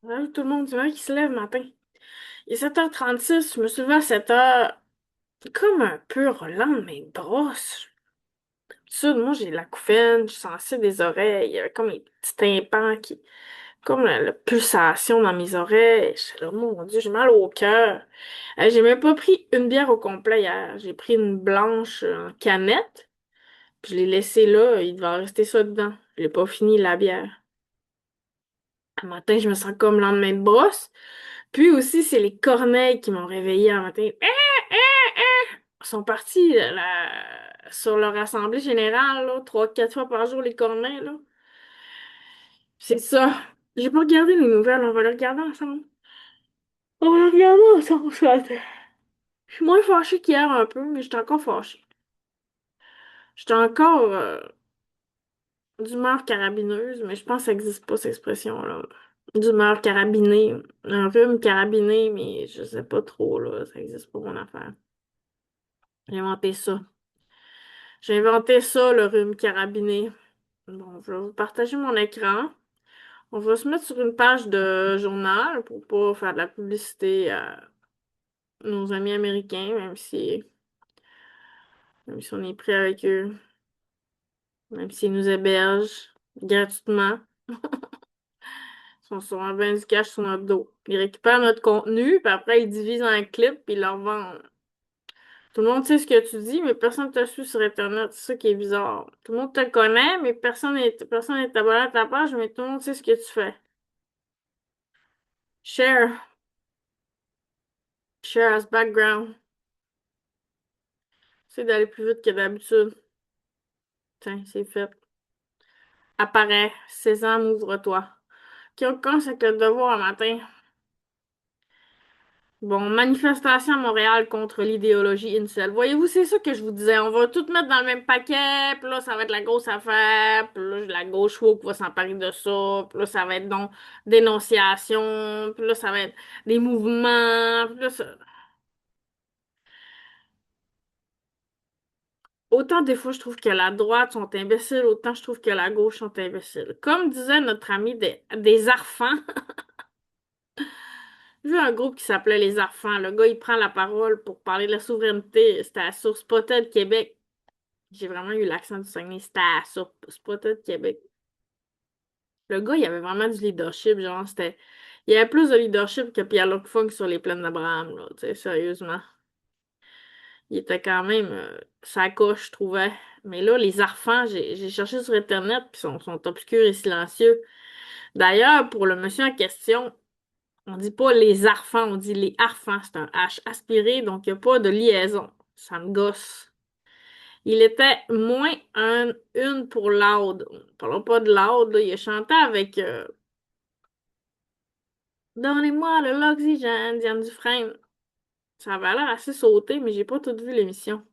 Salut tout le monde, c'est vrai qui se lève le matin. Il est 7h36, je me suis levée à 7h, comme un peu relent de mes brosses. D'habitude, moi j'ai de la couffaine, je suis sensible des oreilles, il y avait comme les petits tympans comme la pulsation dans mes oreilles. Je suis là, mon Dieu, j'ai mal au cœur. J'ai même pas pris une bière au complet hier. J'ai pris une blanche en canette, puis je l'ai laissée là, il devait en rester ça dedans. Je l'ai pas fini la bière. Un matin, je me sens comme le lendemain de brosse. Puis aussi, c'est les corneilles qui m'ont réveillée un matin. Ils sont partis sur leur assemblée générale, là, 3, 4 fois par jour, les corneilles, là. C'est ça. J'ai pas regardé les nouvelles, on va les regarder ensemble. On va les regarder ensemble, ce matin. Je suis moins fâchée qu'hier un peu, mais j'étais encore fâchée. J'étais encore d'humeur carabineuse, mais je pense que ça n'existe pas, cette expression-là. D'humeur carabinée. Un rhume carabiné, mais je sais pas trop, là. Ça existe pas, mon affaire. J'ai inventé ça. J'ai inventé ça, le rhume carabiné. Bon, je vais vous partager mon écran. On va se mettre sur une page de journal pour pas faire de la publicité à nos amis américains, même si on est prêt avec eux, même s'ils nous hébergent gratuitement. Ils sont souvent bien du cash sur notre dos. Ils récupèrent notre contenu, puis après ils divisent en clips, puis ils leur vendent. Tout le monde sait ce que tu dis, mais personne ne te suit sur Internet. C'est ça qui est bizarre. Tout le monde te connaît, mais personne n'est abonné à ta page, mais tout le monde sait ce que tu fais. Share. Share as background. C'est d'aller plus vite que d'habitude. Tiens, c'est fait. Apparaît. Sésame, ouvre-toi. Qui commence avec le devoir un matin? Bon, manifestation à Montréal contre l'idéologie incel. Voyez-vous, c'est ça que je vous disais. On va tout mettre dans le même paquet, puis là, ça va être la grosse affaire, puis là, la gauche woke va s'emparer de ça, puis là, ça va être donc dénonciation, puis là, ça va être des mouvements, puis là, autant des fois je trouve que la droite sont imbéciles, autant je trouve que la gauche sont imbéciles. Comme disait notre ami des Arfans, j'ai vu un groupe qui s'appelait Les Arfans. Le gars, il prend la parole pour parler de la souveraineté. C'était sur Spotted Québec. J'ai vraiment eu l'accent du Saguenay. C'était sur Spotted Québec. Le gars, il avait vraiment du leadership. Genre, c'était. Il y avait plus de leadership que Pierre-Luc Funk sur les plaines d'Abraham, là. Tu sais, sérieusement. Il était quand même sa coche, je trouvais. Mais là, les Arfans, j'ai cherché sur Internet, puis sont obscurs et silencieux. D'ailleurs, pour le monsieur en question, on dit pas les Arfans, on dit les Arfans. C'est un H aspiré, donc il n'y a pas de liaison. Ça me gosse. Il était moins une pour Loud. Parlons pas de Loud, là. Il a chanté avec Donnez-moi de l'oxygène, Diane Dufresne. Ça avait l'air assez sauté, mais j'ai pas tout vu l'émission.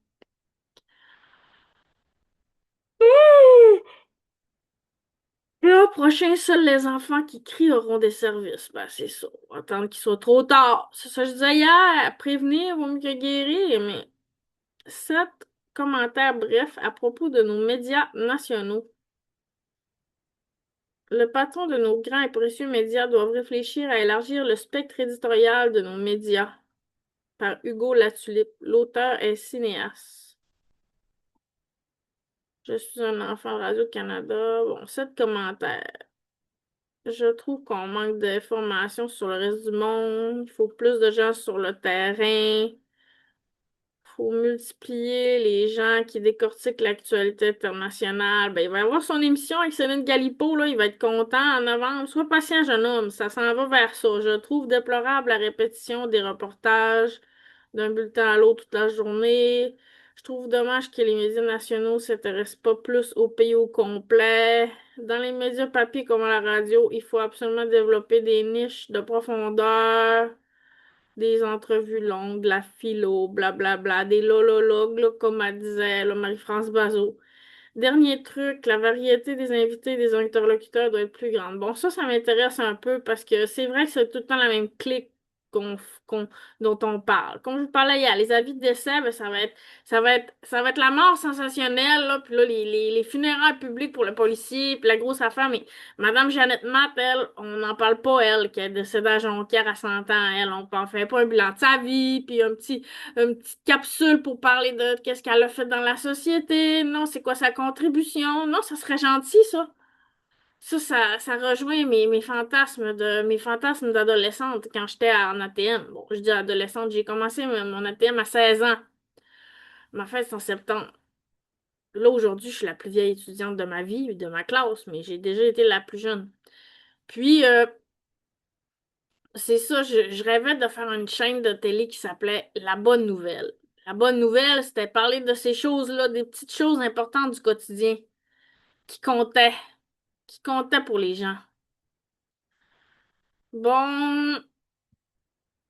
L'an prochain, seuls les enfants qui crient auront des services. Ben, c'est ça. On va attendre qu'il soit trop tard. C'est ça que je disais hier. Prévenir vaut mieux que guérir, mais 7 commentaires brefs à propos de nos médias nationaux. Le patron de nos grands et précieux médias doit réfléchir à élargir le spectre éditorial de nos médias. Par Hugo Latulippe. L'auteur est cinéaste. Je suis un enfant de Radio-Canada. Bon, 7 commentaires. Je trouve qu'on manque d'informations sur le reste du monde. Il faut plus de gens sur le terrain. Faut multiplier les gens qui décortiquent l'actualité internationale. Ben, il va y avoir son émission avec Céline Galipo, là. Il va être content en novembre. Sois patient, jeune homme. Ça s'en va vers ça. Je trouve déplorable la répétition des reportages d'un bulletin à l'autre toute la journée. Je trouve dommage que les médias nationaux s'intéressent pas plus au pays au complet. Dans les médias papier comme à la radio, il faut absolument développer des niches de profondeur, des entrevues longues, de la philo, blablabla, des lolologues, là, comme elle disait là, Marie-France Bazot. Dernier truc, la variété des invités et des interlocuteurs doit être plus grande. Bon, ça m'intéresse un peu parce que c'est vrai que c'est tout le temps la même clique. qu'on, qu'on- dont on parle. Comme je vous parlais hier, les avis de décès, ben, ça va être la mort sensationnelle, là, puis là, les funérailles publiques pour le policier, puis la grosse affaire, mais Madame Jeannette Matt, elle, on n'en parle pas, elle, qui est décédée à Jonquière à 100 ans, elle, on ne fait pas un bilan de sa vie, puis une petite capsule pour parler de qu'est-ce qu'elle a fait dans la société, non, c'est quoi sa contribution, non, ça serait gentil, ça. Ça rejoint mes fantasmes d'adolescente quand j'étais en ATM. Bon, je dis adolescente, j'ai commencé mon ATM à 16 ans. Ma fête, c'est en septembre. Là, aujourd'hui, je suis la plus vieille étudiante de ma vie, de ma classe, mais j'ai déjà été la plus jeune. Puis, c'est ça, je rêvais de faire une chaîne de télé qui s'appelait La Bonne Nouvelle. La bonne nouvelle, c'était parler de ces choses-là, des petites choses importantes du quotidien qui comptaient, qui comptaient pour les gens. Bon.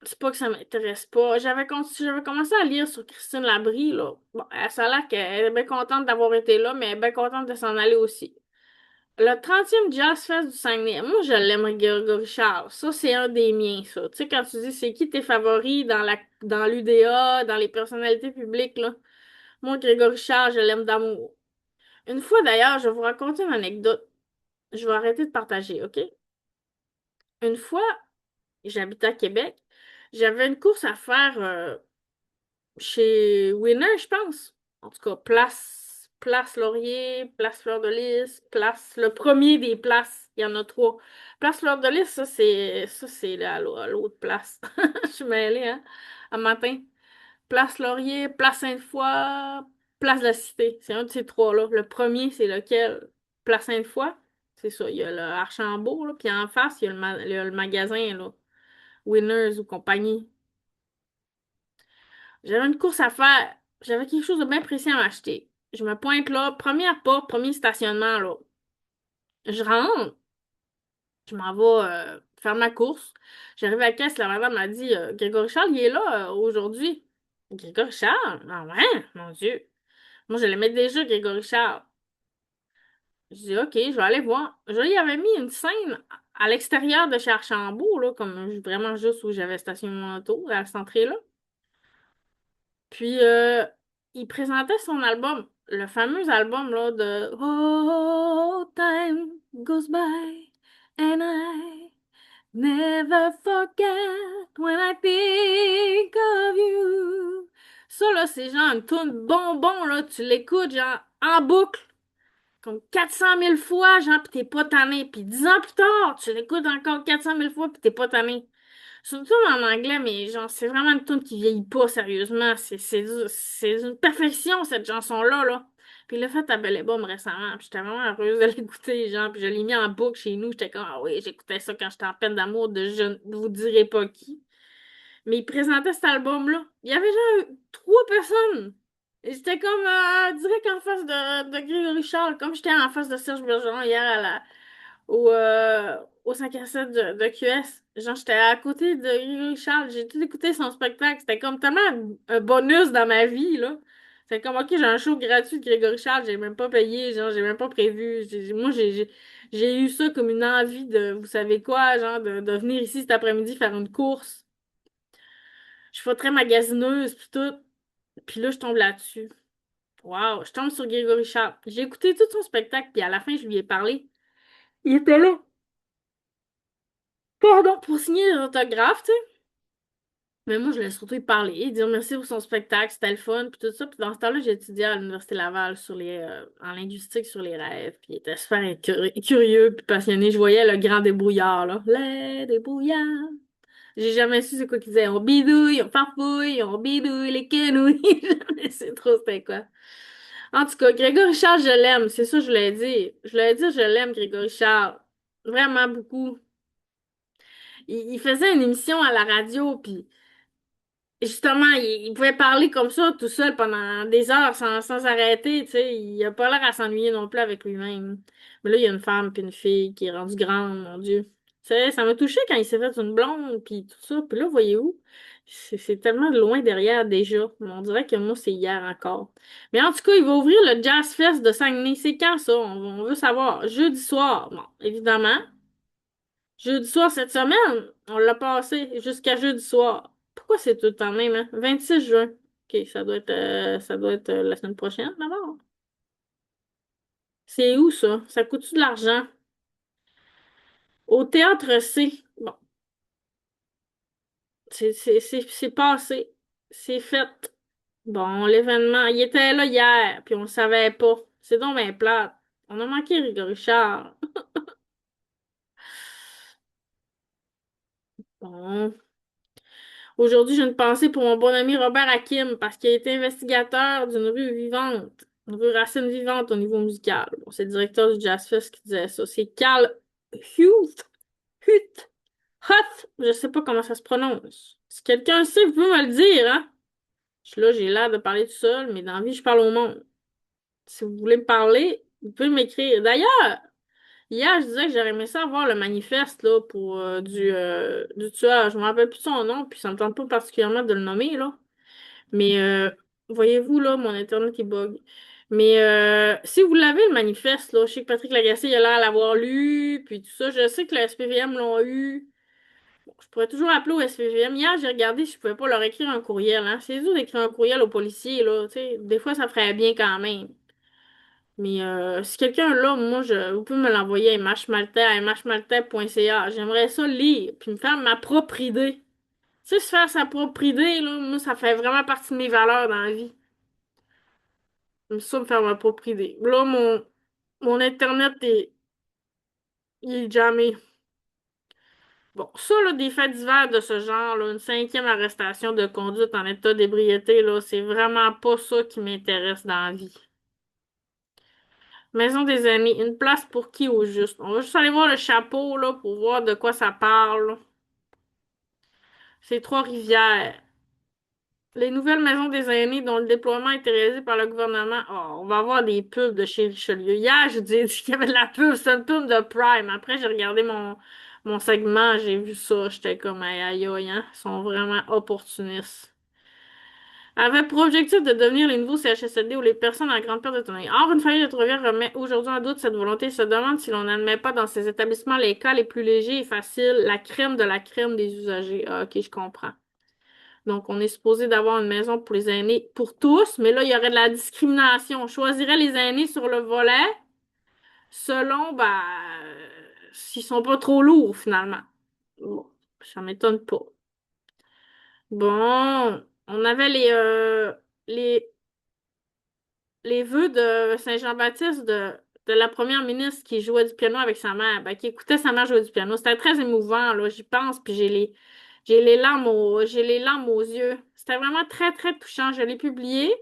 C'est pas que ça m'intéresse pas. J'avais commencé à lire sur Christine Labrie, là. Bon, ça a l'air qu'elle est bien contente d'avoir été là, mais elle est bien contente de s'en aller aussi. Le 30e Jazz Fest du Saguenay. Moi, je l'aime, Grégory Charles. Ça, c'est un des miens, ça. Tu sais, quand tu dis c'est qui tes favoris dans l'UDA, dans les personnalités publiques, là. Moi, Grégory Charles, je l'aime d'amour. Une fois, d'ailleurs, je vais vous raconter une anecdote. Je vais arrêter de partager, OK? Une fois, j'habitais à Québec. J'avais une course à faire, chez Winner, je pense. En tout cas, place Laurier, place Fleur de Lys, place le premier des places. Il y en a trois. Place Fleur de Lys, ça c'est à l'autre place. Je suis mêlée, hein, un matin. Place Laurier, place Sainte-Foy, place de la Cité. C'est un de ces trois-là. Le premier, c'est lequel? Place Sainte-Foy. C'est ça. Il y a le Archambault, là, puis en face, il y a le magasin, là. Winners ou compagnie. J'avais une course à faire. J'avais quelque chose de bien précis à m'acheter. Je me pointe là, première porte, premier stationnement là. Je rentre, je m'en vais faire ma course. J'arrive à la caisse, la madame m'a dit Grégory Charles, il est là aujourd'hui. Grégory Charles? Ah ouais, mon Dieu. Moi, je l'aimais déjà, Grégory Charles. Je dis OK, je vais aller voir. Je lui avais mis une scène à l'extérieur de chez Archambault, là, comme vraiment juste où j'avais stationné mon auto, à cette entrée-là. Puis, il présentait son album, le fameux album là, de Oh, time goes by and I never forget when I think of you. Ça, là, c'est genre une toune bonbon, là, tu l'écoutes, genre, en boucle, comme 400 000 fois, genre, pis t'es pas tanné. Puis 10 ans plus tard, tu l'écoutes encore 400 000 fois, pis t'es pas tanné. Surtout en anglais, mais genre, c'est vraiment une tune qui vieillit pas, sérieusement. C'est une perfection, cette chanson-là, là. Puis le fait à Belle et Bomme récemment, puis j'étais vraiment heureuse de l'écouter, genre, puis je l'ai mis en boucle chez nous, j'étais comme, ah oui, j'écoutais ça quand j'étais en peine d'amour de je ne vous dirai pas qui. Mais il présentait cet album-là. Il y avait genre trois personnes. Et j'étais comme direct en face de Grégory Charles, comme j'étais en face de Serge Bergeron hier au 5 à 7 de QS. Genre, j'étais à côté de Grégory Charles. J'ai tout écouté son spectacle. C'était comme tellement un bonus dans ma vie, là. C'est comme, OK, j'ai un show gratuit de Grégory Charles. J'ai même pas payé. Genre, j'ai même pas prévu. Moi, j'ai eu ça comme une envie de, vous savez quoi, genre, de venir ici cet après-midi faire une course. Je suis pas très magasineuse, puis tout. Puis là, je tombe là-dessus. Waouh, je tombe sur Grégory Charles. J'ai écouté tout son spectacle, puis à la fin, je lui ai parlé. Il était là. Pardon, pour signer les autographes, tu sais. Mais moi, je laisse surtout y parler, dire merci pour son spectacle, c'était le fun, puis tout ça. Puis dans ce temps-là, j'étudiais à l'Université Laval en linguistique sur les rêves, puis il était super curieux, puis passionné. Je voyais le grand débrouillard, là. Les débrouillards. J'ai jamais su c'est quoi qu'ils disaient. On bidouille, on farfouille, on bidouille les quenouilles. Je sais trop c'était quoi. En tout cas, Grégory Charles, je l'aime. C'est ça que je l'ai dit. Je l'ai dit, je l'aime, Grégory Charles. Vraiment beaucoup. Il faisait une émission à la radio, puis justement, il pouvait parler comme ça tout seul pendant des heures sans arrêter, tu sais. Il a pas l'air à s'ennuyer non plus avec lui-même. Mais là, il y a une femme puis une fille qui est rendue grande, mon Dieu. Tu sais, ça m'a touché quand il s'est fait une blonde puis tout ça. Puis là, voyez-vous, c'est tellement loin derrière déjà. On dirait que moi, c'est hier encore. Mais en tout cas, il va ouvrir le Jazz Fest de Saguenay. C'est quand ça? On veut savoir. Jeudi soir. Bon, évidemment. Jeudi soir cette semaine, on l'a passé jusqu'à jeudi soir. Pourquoi c'est tout le temps même, hein? 26 juin. OK, ça doit être la semaine prochaine, d'abord. C'est où ça? Ça coûte-tu de l'argent? Au théâtre C. Bon, c'est passé. C'est fait. Bon, l'événement, il était là hier, puis on le savait pas. C'est donc bien plate. On a manqué Rigo Richard. Bon. Aujourd'hui, j'ai une pensée pour mon bon ami Robert Hakim, parce qu'il a été investigateur d'une rue vivante, une rue racine vivante au niveau musical. Bon, c'est le directeur du Jazz Fest qui disait ça. C'est Carl Huth. Huth. Huth. Je sais pas comment ça se prononce. Si quelqu'un sait, vous pouvez me le dire, hein? Je suis là, j'ai l'air de parler tout seul, mais dans la vie, je parle au monde. Si vous voulez me parler, vous pouvez m'écrire. D'ailleurs, hier, je disais que j'aurais aimé ça voir le manifeste là, pour du tueur. Je me rappelle plus de son nom, puis ça me tente pas particulièrement de le nommer, là. Mais voyez-vous, là, mon internet il bug. Mais si vous l'avez, le manifeste, là, je sais que Patrick Lagacé il a l'air de l'avoir lu, puis tout ça. Je sais que le SPVM l'ont eu. Bon, je pourrais toujours appeler au SPVM. Hier, j'ai regardé si je pouvais pas leur écrire un courriel, hein. C'est dur d'écrire un courriel aux policiers, là. Tu sais, des fois, ça ferait bien quand même. Mais si quelqu'un là, moi, vous pouvez me l'envoyer à mhmaltais, à mhmaltais.ca. J'aimerais ça lire, puis me faire ma propre idée. Tu sais, se faire sa propre idée, là, moi, ça fait vraiment partie de mes valeurs dans la vie. J'aime ça me faire ma propre idée. Là, mon Internet il est jamais. Bon, ça, là, des faits divers de ce genre, là, une cinquième arrestation de conduite en état d'ébriété, là, c'est vraiment pas ça qui m'intéresse dans la vie. Maison des amis, une place pour qui au juste? On va juste aller voir le chapeau, là, pour voir de quoi ça parle. C'est Trois-Rivières. Les nouvelles maisons des aînés dont le déploiement est réalisé par le gouvernement. Oh, on va avoir des pubs de chez Richelieu. Hier, je vous ai dit qu'il y avait de la pub. C'est une pub de Prime. Après, j'ai regardé mon segment, j'ai vu ça. J'étais comme, aïe, aïe, aïe, hein. Ils sont vraiment opportunistes. Avait pour objectif de devenir les nouveaux CHSLD où les personnes en grande perte d'autonomie. Or, une famille de Trois-Rivières remet aujourd'hui en doute cette volonté et se demande si l'on n'admet pas dans ces établissements les cas les plus légers et faciles, la crème de la crème des usagers. Ah, ok, je comprends. Donc, on est supposé d'avoir une maison pour les aînés pour tous, mais là, il y aurait de la discrimination. On choisirait les aînés sur le volet selon, s'ils sont pas trop lourds, finalement. Bon, ça m'étonne pas. Bon, on avait les, les vœux de Saint-Jean-Baptiste de la première ministre qui jouait du piano avec sa mère, qui écoutait sa mère jouer du piano. C'était très émouvant, là, j'y pense, puis j'ai les larmes aux yeux. C'était vraiment très, très touchant. Je l'ai publié.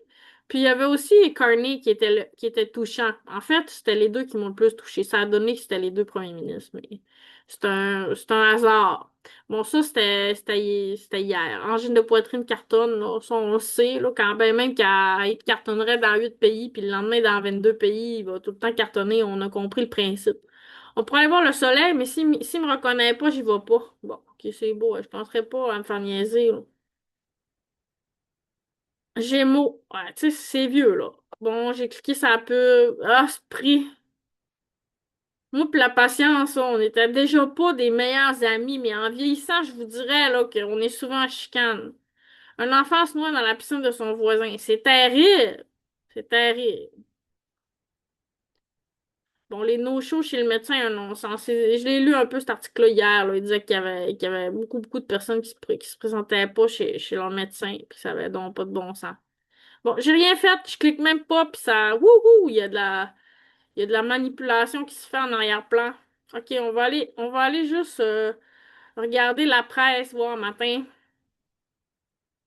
Puis il y avait aussi Carney qui était touchant. En fait, c'était les deux qui m'ont le plus touché. Ça a donné que c'était les deux premiers ministres, mais c'est un hasard. Bon, ça, c'était hier. Angine de poitrine cartonne, là, ça, on le sait, là, quand ben même qu'il cartonnerait dans 8 pays, puis le lendemain, dans 22 pays, il va tout le temps cartonner. On a compris le principe. On pourrait aller voir le soleil, mais s'il me reconnaît pas, j'y vais pas. Bon, ok, c'est beau, je penserais pas à me faire niaiser, là. Gémeaux, ouais, tu sais, c'est vieux, là. Bon, j'ai cliqué ça peu. Ah, ce prix. Moi, pis la patience, là, on était déjà pas des meilleurs amis, mais en vieillissant, je vous dirais, là, qu'on est souvent en chicane. Un enfant se noie dans la piscine de son voisin. C'est terrible. C'est terrible. Bon, les no-shows chez le médecin, un non-sens. Je l'ai lu un peu cet article-là hier, là. Il disait qu'il y avait beaucoup, beaucoup de personnes qui se présentaient pas chez leur médecin, puis ça avait donc pas de bon sens. Bon, j'ai rien fait, je clique même pas, puis ça. Wouhou! Il y a de la manipulation qui se fait en arrière-plan. Ok, on va aller juste regarder la presse, voir matin.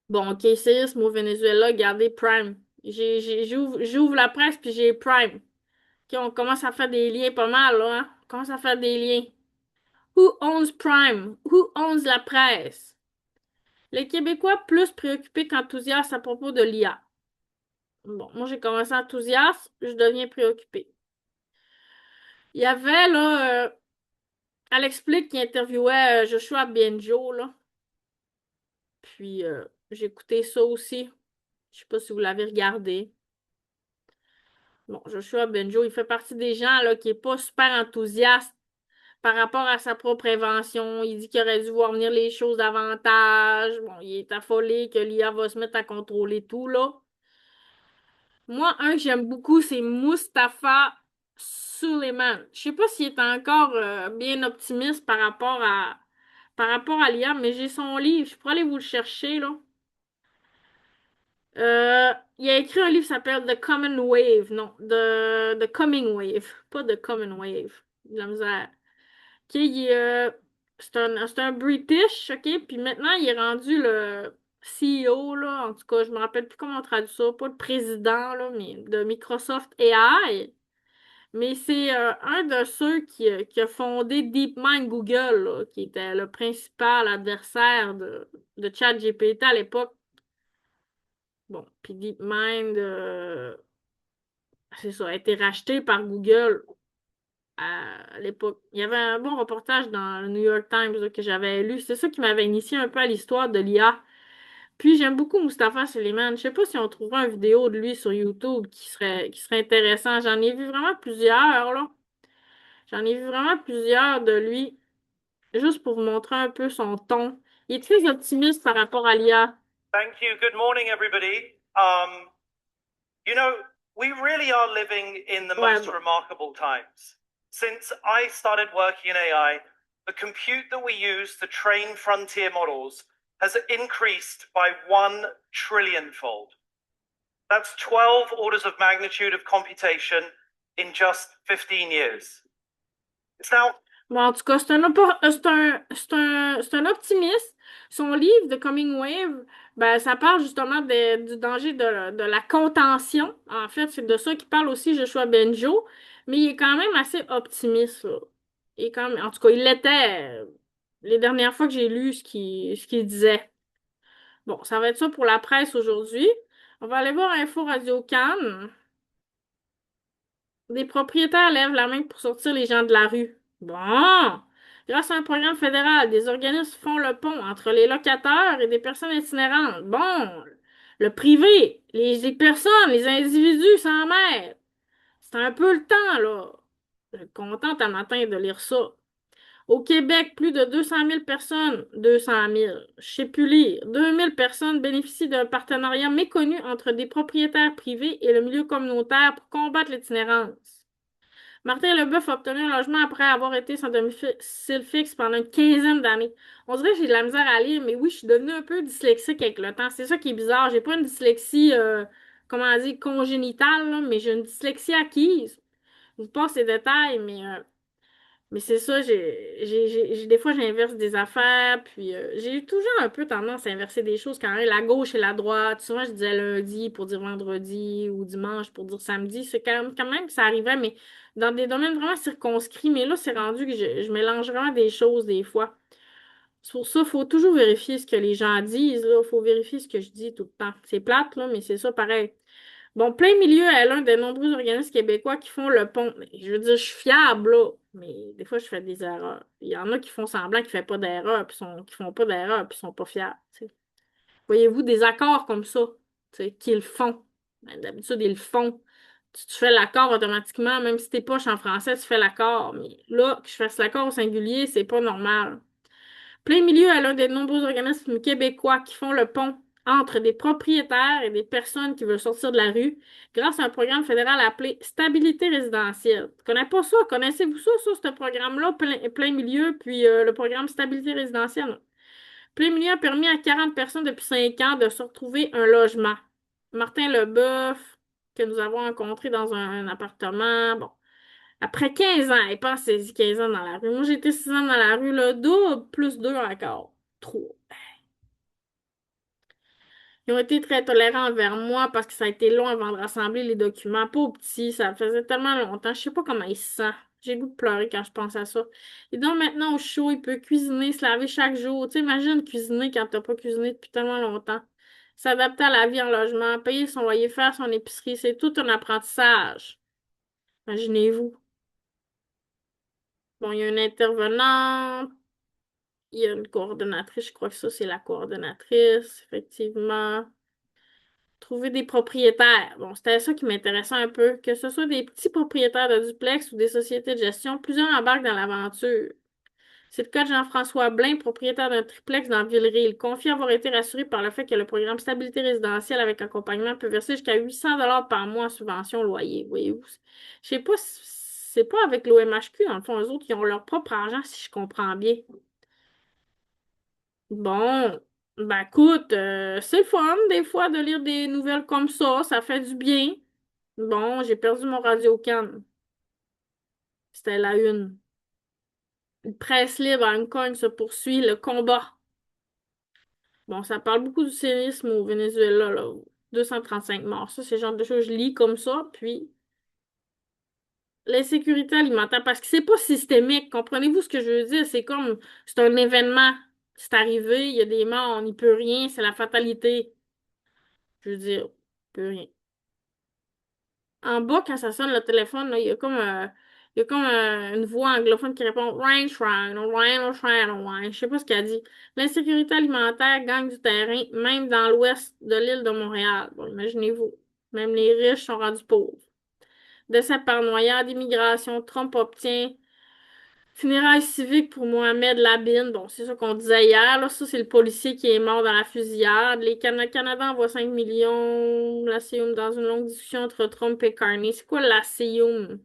Bon, ok, séisme au Venezuela, regardez Prime. J'ouvre la presse, puis j'ai Prime. Ok, on commence à faire des liens pas mal, là, hein? On commence à faire des liens. Who owns Prime? Who owns la presse? Les Québécois plus préoccupés qu'enthousiastes à propos de l'IA. Bon, moi j'ai commencé enthousiaste, je deviens préoccupé. Il y avait là Alex Plick qui interviewait Joshua Benjo là. Puis j'ai écouté ça aussi. Je sais pas si vous l'avez regardé. Bon, Joshua Benjo, il fait partie des gens là qui est pas super enthousiaste par rapport à sa propre invention. Il dit qu'il aurait dû voir venir les choses davantage. Bon, il est affolé que l'IA va se mettre à contrôler tout, là. Moi, un que j'aime beaucoup, c'est Mustapha Suleiman. Je sais pas s'il est encore bien optimiste par rapport à l'IA, mais j'ai son livre. Je pourrais aller vous le chercher, là. Il a écrit un livre qui s'appelle The Common Wave. Non, The Coming Wave. Pas The Common Wave. De la misère. OK, c'est un British, OK? Puis maintenant, il est rendu le CEO, là. En tout cas, je me rappelle plus comment on traduit ça. Pas le président, là, mais de Microsoft AI. Mais c'est un de ceux qui a fondé DeepMind Google, là, qui était le principal adversaire de ChatGPT à l'époque. Bon, puis DeepMind, c'est ça, a été racheté par Google à l'époque. Il y avait un bon reportage dans le New York Times là, que j'avais lu. C'est ça qui m'avait initié un peu à l'histoire de l'IA. Puis j'aime beaucoup Mustapha Suleiman. Je sais pas si on trouverait une vidéo de lui sur YouTube qui serait intéressant. J'en ai vu vraiment plusieurs, là. J'en ai vu vraiment plusieurs de lui, juste pour vous montrer un peu son ton. Il est très optimiste par rapport à l'IA. Thank you. Good morning, everybody. You know, we really are living in the Ouais, most bon. remarkable times. Since I started working in AI, the compute that we use to train frontier models has increased by 1 trillion-fold. That's 12 orders of magnitude of computation in just 15 years. It's now Bon, en tout cas, c'est un optimiste. Son livre, The Coming Wave, ben, ça parle justement du danger de la contention. En fait, c'est de ça qu'il parle aussi Joshua Benjo. Mais il est quand même assez optimiste, là. Il est quand même, en tout cas, il l'était les dernières fois que j'ai lu ce qu'il disait. Bon, ça va être ça pour la presse aujourd'hui. On va aller voir Info Radio Cannes. Des propriétaires lèvent la main pour sortir les gens de la rue. Bon! Grâce à un programme fédéral, des organismes font le pont entre les locataires et des personnes itinérantes. Bon! Le privé, les personnes, les individus s'en mêlent. C'est un peu le temps, là. Je suis contente un matin de lire ça. Au Québec, plus de 200 000 personnes, 200 000, je sais plus lire, 2 000 personnes bénéficient d'un partenariat méconnu entre des propriétaires privés et le milieu communautaire pour combattre l'itinérance. Martin Leboeuf a obtenu un logement après avoir été sans domicile fixe pendant une quinzaine d'années. On dirait que j'ai de la misère à lire, mais oui, je suis devenue un peu dyslexique avec le temps. C'est ça qui est bizarre. J'ai pas une dyslexie, comment dire, congénitale, là, mais j'ai une dyslexie acquise. Je vous passe les détails, mais c'est ça, des fois, j'inverse des affaires, puis j'ai toujours un peu tendance à inverser des choses quand même, la gauche et la droite. Souvent, je disais lundi pour dire vendredi ou dimanche pour dire samedi. C'est quand même que ça arrivait, mais dans des domaines vraiment circonscrits. Mais là, c'est rendu que je mélange vraiment des choses des fois. C'est pour ça, il faut toujours vérifier ce que les gens disent, là. Il faut vérifier ce que je dis tout le temps. C'est plate, là, mais c'est ça pareil. Bon, Plein Milieu est l'un des nombreux organismes québécois qui font le pont. Je veux dire, je suis fiable, là, mais des fois, je fais des erreurs. Il y en a qui font semblant qu'ils ne font pas d'erreurs, qui font pas d'erreurs, puis sont pas fiables, tu sais. Voyez-vous des accords comme ça, tu sais, qu'ils font. Ben, d'habitude, ils le font. Tu fais l'accord automatiquement, même si t'es poche en français, tu fais l'accord. Mais là, que je fasse l'accord au singulier, c'est pas normal. Plein Milieu est l'un des nombreux organismes québécois qui font le pont entre des propriétaires et des personnes qui veulent sortir de la rue grâce à un programme fédéral appelé Stabilité résidentielle. Tu connais pas ça? Connaissez-vous ça, ce programme-là, Plein Milieu, puis le programme Stabilité résidentielle? Plein Milieu a permis à 40 personnes depuis 5 ans de se retrouver un logement. Martin Leboeuf, que nous avons rencontré dans un appartement, bon. Après 15 ans, et pas 15 ans dans la rue. Moi, j'ai été 6 ans dans la rue, là, double plus 2 encore. 3. Ils ont été très tolérants envers moi parce que ça a été long avant de rassembler les documents. Pas petit, ça faisait tellement longtemps. Je sais pas comment il se sent. J'ai le goût de pleurer quand je pense à ça. Et donc maintenant, au chaud, il peut cuisiner, se laver chaque jour. Tu sais, imagine cuisiner quand t'as pas cuisiné depuis tellement longtemps. S'adapter à la vie en logement, payer son loyer, faire son épicerie, c'est tout un apprentissage. Imaginez-vous. Bon, il y a une intervenante. Il y a une coordonnatrice, je crois que ça, c'est la coordonnatrice, effectivement. Trouver des propriétaires. Bon, c'était ça qui m'intéressait un peu. Que ce soit des petits propriétaires de duplex ou des sociétés de gestion, plusieurs embarquent dans l'aventure. C'est le cas de Jean-François Blain, propriétaire d'un triplex dans Villeray. Il confie avoir été rassuré par le fait que le programme Stabilité résidentielle avec accompagnement peut verser jusqu'à 800 par mois en subvention loyer. Voyez-vous? Je sais pas si c'est pas avec l'OMHQ, dans le fond, eux autres, ils ont leur propre argent, si je comprends bien. Bon, ben écoute, c'est le fun des fois de lire des nouvelles comme ça fait du bien. Bon, j'ai perdu mon Radio-Can. C'était la une. Une presse libre à Hong Kong se poursuit le combat. Bon, ça parle beaucoup du séisme au Venezuela, là. 235 morts. Ça, c'est le genre de choses que je lis comme ça. Puis, l'insécurité alimentaire, parce que c'est pas systémique. Comprenez-vous ce que je veux dire? C'est comme, c'est un événement. C'est arrivé, il y a des morts, on n'y peut rien, c'est la fatalité. Je veux dire, on peut rien. En bas, quand ça sonne le téléphone, là, il y a comme une voix anglophone qui répond Rain, Shrine, Rain, Shrine, Rain. Je sais pas ce qu'elle dit. L'insécurité alimentaire gagne du terrain, même dans l'ouest de l'île de Montréal. Bon, imaginez-vous. Même les riches sont rendus pauvres. Décès par noyade, immigration, Trump obtient funérailles civiques pour Mohamed Labine. Bon, c'est ça qu'on disait hier, là. Ça, c'est le policier qui est mort dans la fusillade. Le Canada envoie 5 millions. La CIUM dans une longue discussion entre Trump et Carney. C'est quoi la CIUM?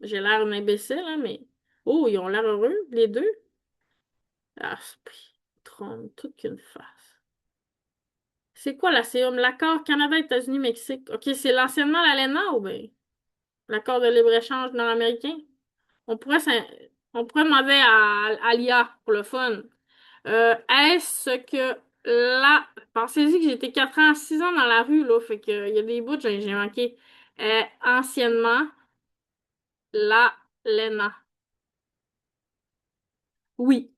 J'ai l'air d'un imbécile, hein, mais... Oh, ils ont l'air heureux, les deux. Ah, Trump, toute qu'une face. C'est quoi la CIUM? L'accord Canada-États-Unis-Mexique. OK, c'est l'anciennement l'ALENA ou bien l'accord de libre-échange nord-américain? On pourrait, s'in- on pourrait demander à l'IA pour le fun. Est-ce que là, pensez-y que j'ai été 4 ans, 6 ans dans la rue, là, fait que il y a des bouts, j'ai manqué. Anciennement, la l'ENA. Oui.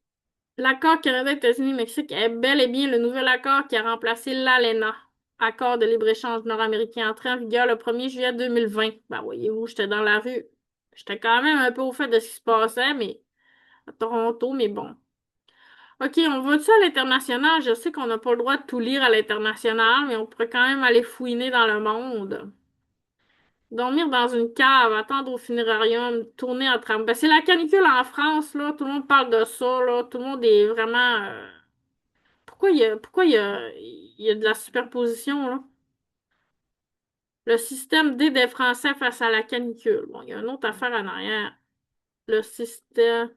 L'accord Canada-États-Unis-Mexique est bel et bien le nouvel accord qui a remplacé l'ALENA, accord de libre-échange nord-américain entré en vigueur le 1er juillet 2020. Ben, voyez-vous, j'étais dans la rue. J'étais quand même un peu au fait de ce qui se passait, mais à Toronto, mais bon. OK, on va-tu à l'international? Je sais qu'on n'a pas le droit de tout lire à l'international, mais on pourrait quand même aller fouiner dans le monde. Dormir dans une cave, attendre au funérarium, tourner en tram. Ben, c'est la canicule en France, là. Tout le monde parle de ça, là. Tout le monde est vraiment... il y a de la superposition, là? Le système D des Français face à la canicule. Bon, il y a une autre affaire en arrière. Le système...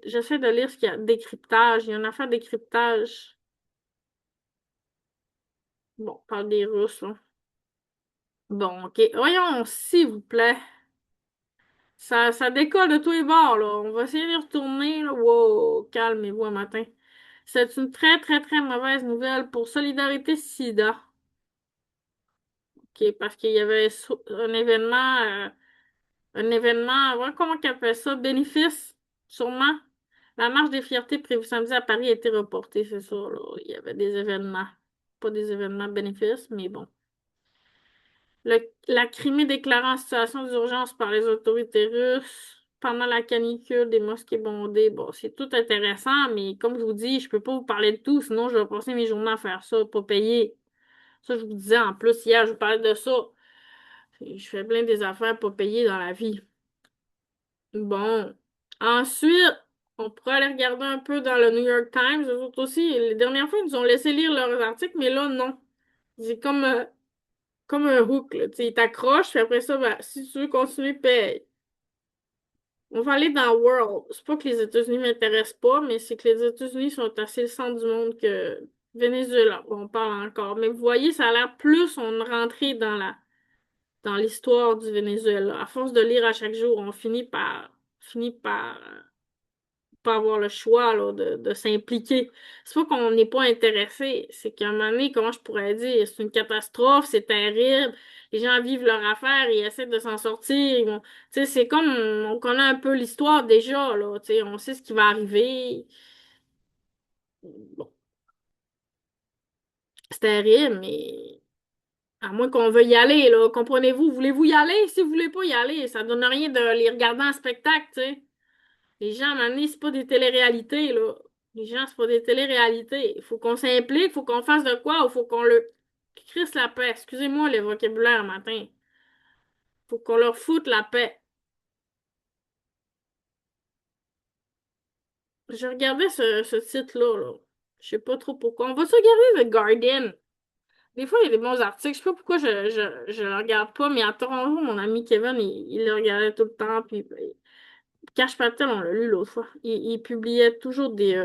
J'essaie de lire ce qu'il y a. Décryptage. Il y a une affaire de décryptage. Bon, on parle des Russes, là. Bon, OK. Voyons, s'il vous plaît. Ça décolle de tous les bords, là. On va essayer de retourner, là. Wow, calmez-vous un matin. C'est une très, très, très mauvaise nouvelle pour Solidarité SIDA. OK, parce qu'il y avait un événement, ouais, comment qu'on appelle ça? Bénéfice, sûrement. La marche des fiertés prévue samedi à Paris a été reportée, c'est ça, là. Il y avait des événements. Pas des événements bénéfices, mais bon. La Crimée déclarée en situation d'urgence par les autorités russes pendant la canicule des mosquées bondées. Bon, c'est tout intéressant, mais comme je vous dis, je peux pas vous parler de tout, sinon je vais passer mes journées à faire ça, pas payer. Ça, je vous disais en plus, hier, je vous parlais de ça. Je fais plein des affaires pas payées dans la vie. Bon. Ensuite, on pourrait aller regarder un peu dans le New York Times. Eux autres aussi, les dernières fois, ils nous ont laissé lire leurs articles, mais là, non. C'est comme un hook, là. Tu sais, il t'accroche, puis après ça, ben, si tu veux continuer, paye. On va aller dans World. C'est pas que les États-Unis m'intéressent pas, mais c'est que les États-Unis sont assez le centre du monde que Venezuela. Bon, on parle encore. Mais vous voyez, ça a l'air plus on rentrait dans l'histoire du Venezuela. À force de lire à chaque jour, on finit par pas avoir le choix là, de s'impliquer. C'est pas qu'on n'est pas intéressé, c'est qu'à un moment donné, comment je pourrais dire, c'est une catastrophe, c'est terrible, les gens vivent leur affaire, ils essaient de s'en sortir, tu sais, c'est comme, on connaît un peu l'histoire déjà, là, tu sais, on sait ce qui va arriver. Bon, c'est terrible, mais à moins qu'on veuille y aller, là, comprenez-vous, voulez-vous y aller? Si vous voulez pas y aller, ça donne rien de les regarder en spectacle, tu sais. Les gens, à un moment donné, c'est pas des téléréalités, là. Les gens, c'est pas des téléréalités. Il faut qu'on s'implique, il faut qu'on fasse de quoi, il faut qu'on le... Chris la paix. Excusez-moi le vocabulaire matin. Faut qu'on leur foute la paix. Je regardais ce titre-là, là. Je sais pas trop pourquoi. On va-tu regarder The Guardian? Des fois, il y a des bons articles. Je sais pas pourquoi je le regarde pas, mais à Toronto, mon ami Kevin, il le regardait tout le temps. Puis, Cash Patel, on l'a lu l'autre fois. Il publiait toujours des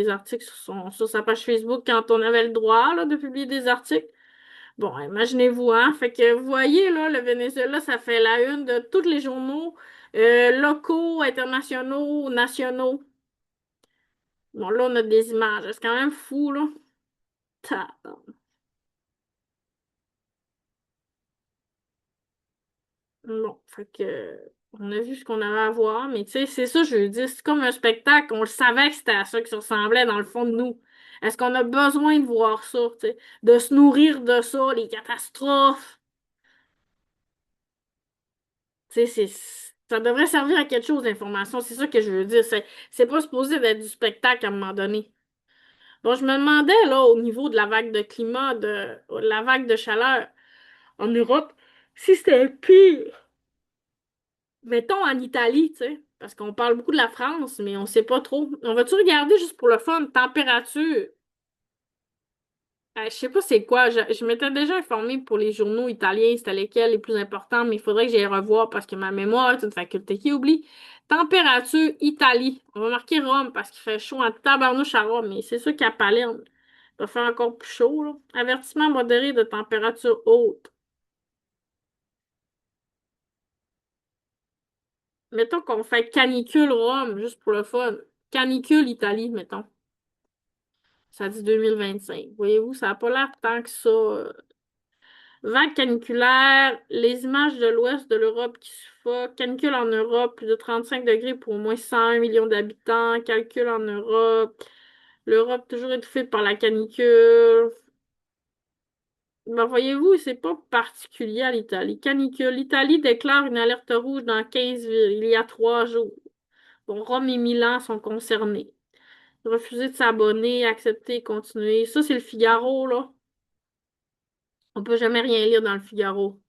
articles sur sa page Facebook quand on avait le droit, là, de publier des articles. Bon, imaginez-vous, hein? Fait que vous voyez, là, le Venezuela, ça fait la une de tous les journaux, locaux, internationaux, nationaux. Bon, là, on a des images. C'est quand même fou, là. Ta- Bon, fait que on a vu ce qu'on avait à voir, mais tu sais, c'est ça, je veux dire, c'est comme un spectacle. On le savait que c'était à ça que ça ressemblait dans le fond de nous. Est-ce qu'on a besoin de voir ça, tu sais, de se nourrir de ça, les catastrophes? Tu sais, ça devrait servir à quelque chose, l'information. C'est ça que je veux dire. C'est pas supposé d'être du spectacle à un moment donné. Bon, je me demandais, là, au niveau de la vague de climat, de la vague de chaleur en Europe, si c'était pire. Mettons en Italie, tu sais, parce qu'on parle beaucoup de la France, mais on sait pas trop. On va-tu regarder juste pour le fun, température? Je sais pas c'est quoi. Je m'étais déjà informée pour les journaux italiens, c'était lesquels les plus importants, mais il faudrait que j'aille revoir parce que ma mémoire est une faculté qui oublie. Température Italie. On va marquer Rome parce qu'il fait chaud en tabarnouche à Rome, mais c'est sûr qu'à Palerme, il va faire encore plus chaud, là. Avertissement modéré de température haute. Mettons qu'on fait canicule Rome, juste pour le fun. Canicule Italie, mettons. Ça dit 2025. Voyez-vous, ça n'a pas l'air tant que ça. Vague caniculaire, les images de l'ouest de l'Europe qui suffoquent, canicule en Europe, plus de 35 degrés pour au moins 101 millions d'habitants, calcul en Europe, l'Europe toujours étouffée par la canicule. Ben, voyez-vous, c'est pas particulier à l'Italie. Canicule. L'Italie déclare une alerte rouge dans 15 villes il y a 3 jours. Bon, Rome et Milan sont concernés. Refuser de s'abonner, accepter et continuer. Ça, c'est le Figaro, là. On peut jamais rien lire dans le Figaro.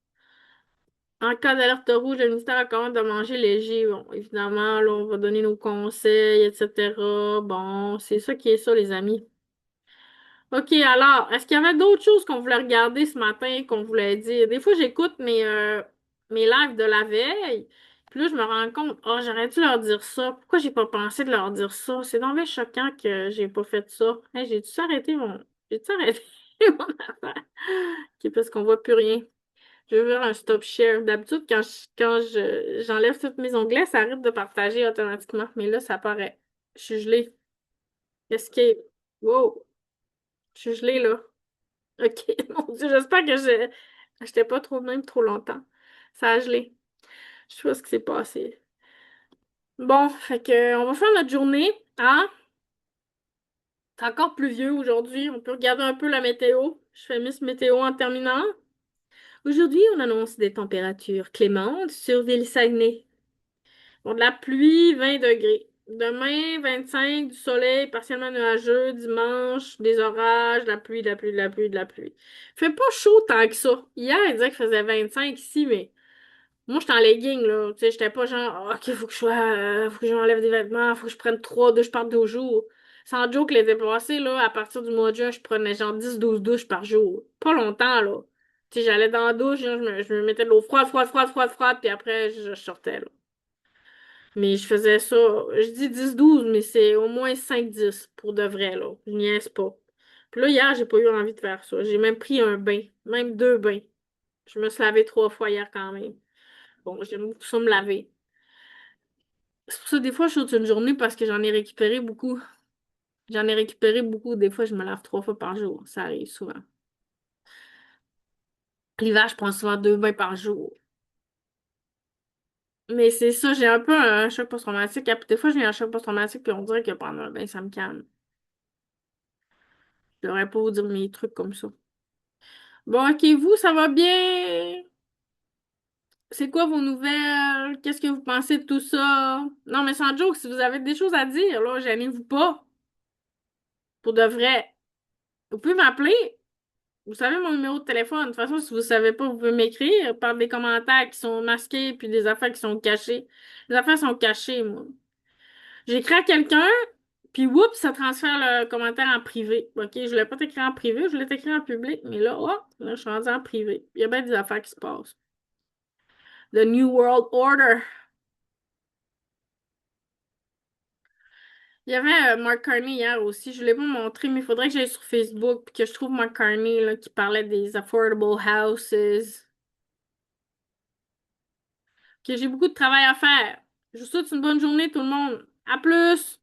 En cas d'alerte rouge, le ministère recommande de manger léger. Bon, évidemment, là, on va donner nos conseils, etc. Bon, c'est ça qui est ça, les amis. OK, alors, est-ce qu'il y avait d'autres choses qu'on voulait regarder ce matin, qu'on voulait dire? Des fois, j'écoute mes lives de la veille, puis là, je me rends compte, oh, j'aurais dû leur dire ça. Pourquoi j'ai pas pensé de leur dire ça? C'est dommage choquant que j'ai pas fait ça. Hey, j'ai-tu arrêté mon... J'ai-tu arrêté mon affaire? OK, parce qu'on voit plus rien. Je veux faire un stop share. D'habitude, j'enlève tous mes onglets, ça arrête de partager automatiquement. Mais là, ça paraît. Je suis gelée. Escape. Wow. Je suis gelée, là. OK. Mon Dieu, j'espère que j'étais pas trop de même trop longtemps. Ça a gelé. Je sais pas ce qui s'est passé. Bon, fait que on va faire notre journée. Hein? C'est encore pluvieux aujourd'hui. On peut regarder un peu la météo. Je fais Miss Météo en terminant. Aujourd'hui, on annonce des températures clémentes sur Ville-Saguenay. Bon, de la pluie, 20 degrés. Demain, 25, du soleil, partiellement nuageux. Dimanche, des orages, de la pluie, de la pluie, de la pluie, de la pluie. Fait pas chaud tant que ça. Hier, il disait qu'il faisait 25 ici, mais moi, j'étais en legging, là. Tu sais, j'étais pas genre, OK, faut que j'enlève des vêtements, faut que je prenne 3 douches par 2 jours. Sans joke, l'été passé, là, à partir du mois de juin, je prenais genre 10 12 douches par jour. Pas longtemps, là. Tu sais, j'allais dans la douche, là, je me mettais de l'eau froide, froide, froide, froide, froide, puis après, je sortais, là. Mais je faisais ça, je dis 10 12 mais c'est au moins 5 10 pour de vrai, là. Je niaise pas. Puis là, hier, j'ai pas eu envie de faire ça. J'ai même pris un bain, même 2 bains. Je me suis lavé 3 fois hier quand même. Bon, j'aime beaucoup ça me laver. C'est pour ça, des fois, je saute une journée parce que j'en ai récupéré beaucoup. J'en ai récupéré beaucoup. Des fois, je me lave 3 fois par jour. Ça arrive souvent. L'hiver, je prends souvent 2 bains par jour. Mais c'est ça, j'ai un peu un choc post-traumatique. Des fois, j'ai un choc post-traumatique, puis on dirait que pendant un bain, ça me calme. Je devrais pas vous dire mes trucs comme ça. Bon, ok, vous, ça va bien? C'est quoi vos nouvelles? Qu'est-ce que vous pensez de tout ça? Non, mais sans joke, si vous avez des choses à dire, là, gênez-vous pas. Pour de vrai. Vous pouvez m'appeler. Vous savez mon numéro de téléphone. De toute façon, si vous savez pas, vous pouvez m'écrire par des commentaires qui sont masqués puis des affaires qui sont cachées. Les affaires sont cachées, moi. J'écris à quelqu'un, puis whoops, ça transfère le commentaire en privé. OK, je voulais pas t'écrire en privé, je voulais t'écrire en public, mais là, oh, là, je suis rendue en privé. Il y a bien des affaires qui se passent. The New World Order. Il y avait Mark Carney hier aussi. Je voulais pas montrer, mais il faudrait que j'aille sur Facebook puis que je trouve Mark Carney là, qui parlait des affordable houses. Que j'ai beaucoup de travail à faire. Je vous souhaite une bonne journée, tout le monde. À plus!